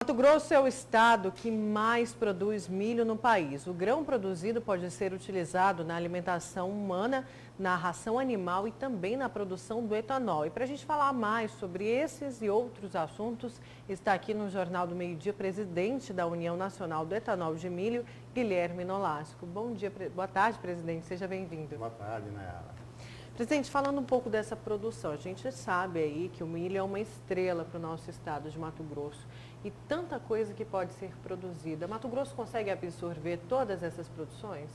Mato Grosso é o estado que mais produz milho no país. O grão produzido pode ser utilizado na alimentação humana, na ração animal e também na produção do etanol. E para a gente falar mais sobre esses e outros assuntos, está aqui no Jornal do Meio-Dia o presidente da União Nacional do Etanol de Milho, Guilherme Nolasco. Bom dia, boa tarde, presidente. Seja bem-vindo. Boa tarde, Nayara. Presidente, falando um pouco dessa produção, a gente sabe aí que o milho é uma estrela para o nosso estado de Mato Grosso e tanta coisa que pode ser produzida. Mato Grosso consegue absorver todas essas produções?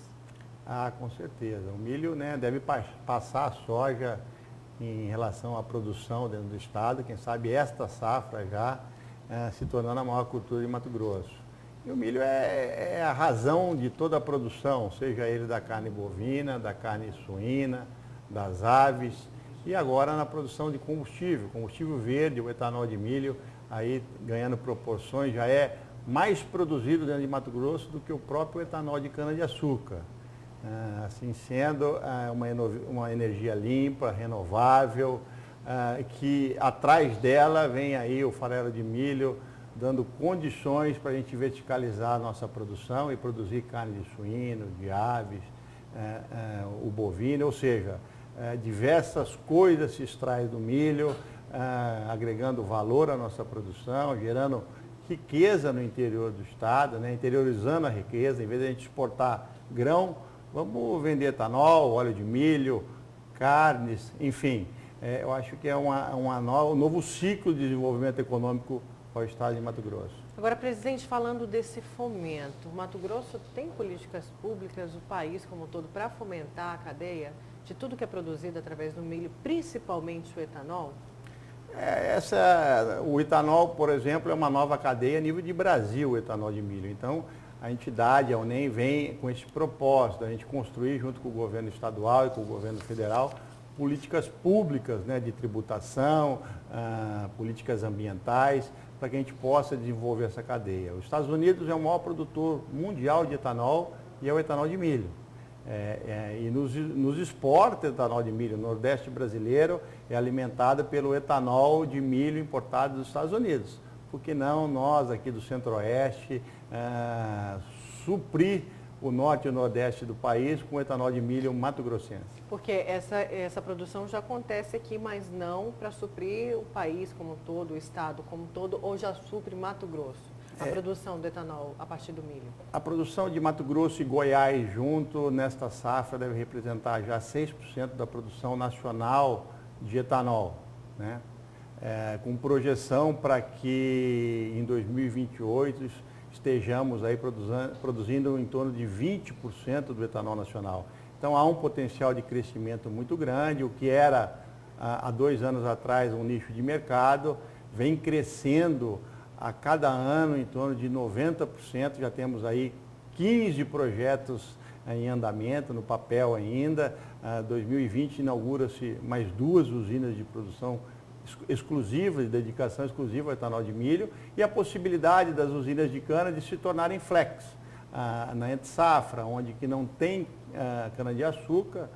Ah, com certeza. O milho, né, deve passar a soja em relação à produção dentro do estado. Quem sabe esta safra já se tornando a maior cultura de Mato Grosso. E o milho é a razão de toda a produção, seja ele da carne bovina, da carne suína, das aves e agora na produção de combustível verde, o etanol de milho, aí ganhando proporções, já é mais produzido dentro de Mato Grosso do que o próprio etanol de cana-de-açúcar. Assim sendo, uma energia limpa, renovável, que atrás dela vem aí o farelo de milho, dando condições para a gente verticalizar a nossa produção e produzir carne de suíno, de aves, o bovino, ou seja, diversas coisas se extraem do milho, agregando valor à nossa produção, gerando riqueza no interior do estado, né? Interiorizando a riqueza. Em vez de a gente exportar grão, vamos vender etanol, óleo de milho, carnes, enfim. Eu acho que é um novo ciclo de desenvolvimento econômico para o estado de Mato Grosso. Agora, presidente, falando desse fomento, o Mato Grosso tem políticas públicas, o país como um todo, para fomentar a cadeia de tudo que é produzido através do milho, principalmente o etanol? O etanol, por exemplo, é uma nova cadeia a nível de Brasil, o etanol de milho. Então, a entidade, a UNEM, vem com esse propósito, a gente construir junto com o governo estadual e com o governo federal, políticas públicas, né, de tributação, políticas ambientais, para que a gente possa desenvolver essa cadeia. Os Estados Unidos é o maior produtor mundial de etanol e é o etanol de milho. E nos exporta etanol de milho. O Nordeste brasileiro é alimentado pelo etanol de milho importado dos Estados Unidos. Por que não nós aqui do Centro-Oeste suprir o Norte e o Nordeste do país com etanol de milho mato-grossense? Porque essa produção já acontece aqui, mas não para suprir o país como um todo, o estado como um todo, ou já supre Mato Grosso? A produção do etanol a partir do milho? A produção de Mato Grosso e Goiás junto, nesta safra, deve representar já 6% da produção nacional de etanol, né? Com projeção para que em 2028 estejamos aí produzindo em torno de 20% do etanol nacional. Então há um potencial de crescimento muito grande, o que era há 2 anos atrás um nicho de mercado, vem crescendo a cada ano em torno de 90%, já temos aí 15 projetos em andamento, no papel ainda. 2020 inaugura-se mais 2 usinas de produção exclusiva, de dedicação exclusiva ao etanol de milho, e a possibilidade das usinas de cana de se tornarem flex. Na entre-safra, onde que não tem cana-de-açúcar,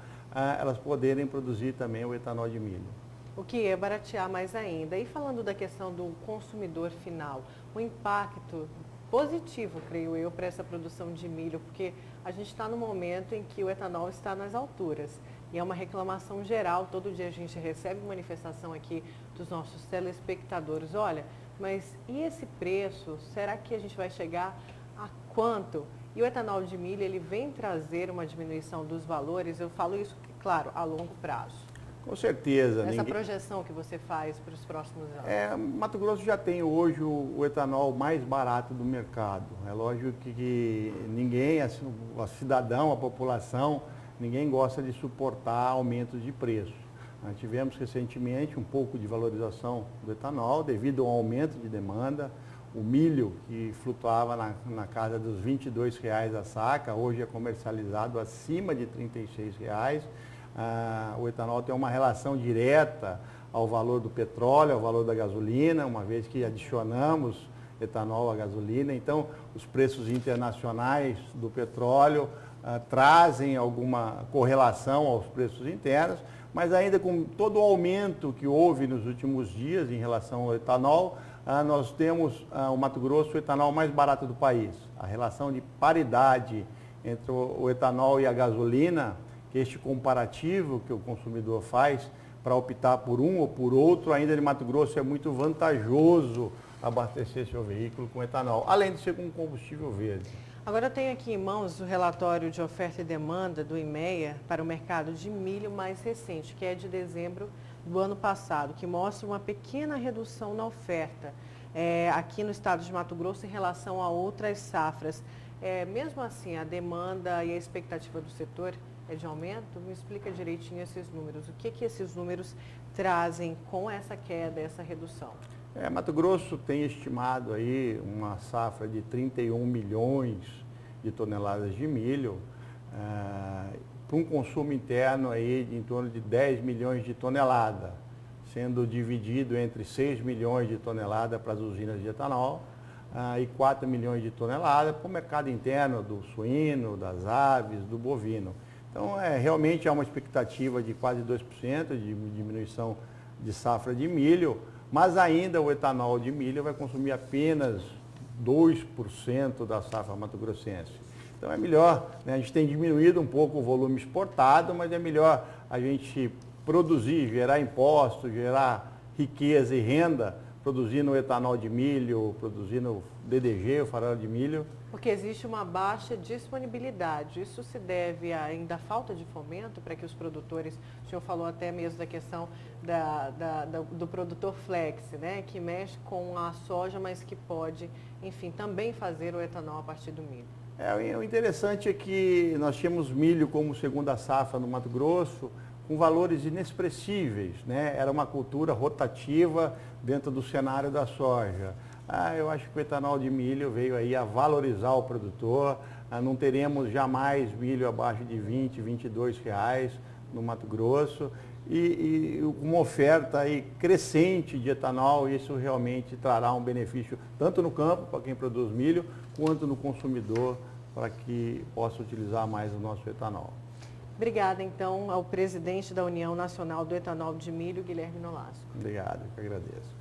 elas poderem produzir também o etanol de milho. O que é baratear mais ainda. E falando da questão do consumidor final, o impacto positivo, creio eu, para essa produção de milho, porque a gente está no momento em que o etanol está nas alturas. E é uma reclamação geral, todo dia a gente recebe manifestação aqui dos nossos telespectadores. Olha, mas e esse preço? Será que a gente vai chegar a quanto? E o etanol de milho, ele vem trazer uma diminuição dos valores, eu falo isso, claro, a longo prazo. Com certeza. Essa projeção que você faz para os próximos anos? Mato Grosso já tem hoje o etanol mais barato do mercado. É lógico que ninguém, o cidadão, a população, ninguém gosta de suportar aumentos de preço. Nós tivemos recentemente um pouco de valorização do etanol devido ao aumento de demanda. O milho, que flutuava na casa dos R$ 22,00 a saca, hoje é comercializado acima de R$ 36,00. O etanol tem uma relação direta ao valor do petróleo, ao valor da gasolina, uma vez que adicionamos etanol à gasolina. Então, os preços internacionais do petróleo trazem alguma correlação aos preços internos, mas ainda com todo o aumento que houve nos últimos dias em relação ao etanol, nós temos o Mato Grosso o etanol mais barato do país. A relação de paridade entre o etanol e a gasolina, que este comparativo que o consumidor faz para optar por um ou por outro, ainda de Mato Grosso é muito vantajoso abastecer seu veículo com etanol, além de ser com combustível verde. Agora eu tenho aqui em mãos o relatório de oferta e demanda do IMEA para o mercado de milho mais recente, que é de dezembro do ano passado, que mostra uma pequena redução na oferta aqui no estado de Mato Grosso em relação a outras safras. Mesmo assim, a demanda e a expectativa do setor é de aumento? Me explica direitinho esses números. O que esses números trazem com essa queda, essa redução? Mato Grosso tem estimado aí uma safra de 31 milhões de toneladas de milho, para um consumo interno aí de em torno de 10 milhões de toneladas, sendo dividido entre 6 milhões de toneladas para as usinas de etanol e 4 milhões de toneladas para o mercado interno do suíno, das aves, do bovino. Então, realmente há uma expectativa de quase 2% de diminuição de safra de milho, mas ainda o etanol de milho vai consumir apenas 2% da safra mato-grossense. Então é melhor, né? A gente tem diminuído um pouco o volume exportado, mas é melhor a gente produzir, gerar impostos, gerar riqueza e renda, produzindo etanol de milho, produzindo DDG, o farelo de milho. Porque existe uma baixa disponibilidade. Isso se deve ainda à falta de fomento para que os produtores, o senhor falou até mesmo da questão do produtor flex, né, que mexe com a soja, mas que pode, enfim, também fazer o etanol a partir do milho. O interessante é que nós tínhamos milho como segunda safra no Mato Grosso, com valores inexpressíveis, né? Era uma cultura rotativa dentro do cenário da soja. Eu acho que o etanol de milho veio aí a valorizar o produtor, não teremos jamais milho abaixo de 20, 22 reais no Mato Grosso e uma oferta aí crescente de etanol, isso realmente trará um benefício tanto no campo, para quem produz milho, quanto no consumidor, para que possa utilizar mais o nosso etanol. Obrigada, então, ao presidente da União Nacional do Etanol de Milho, Guilherme Nolasco. Obrigado, eu que agradeço.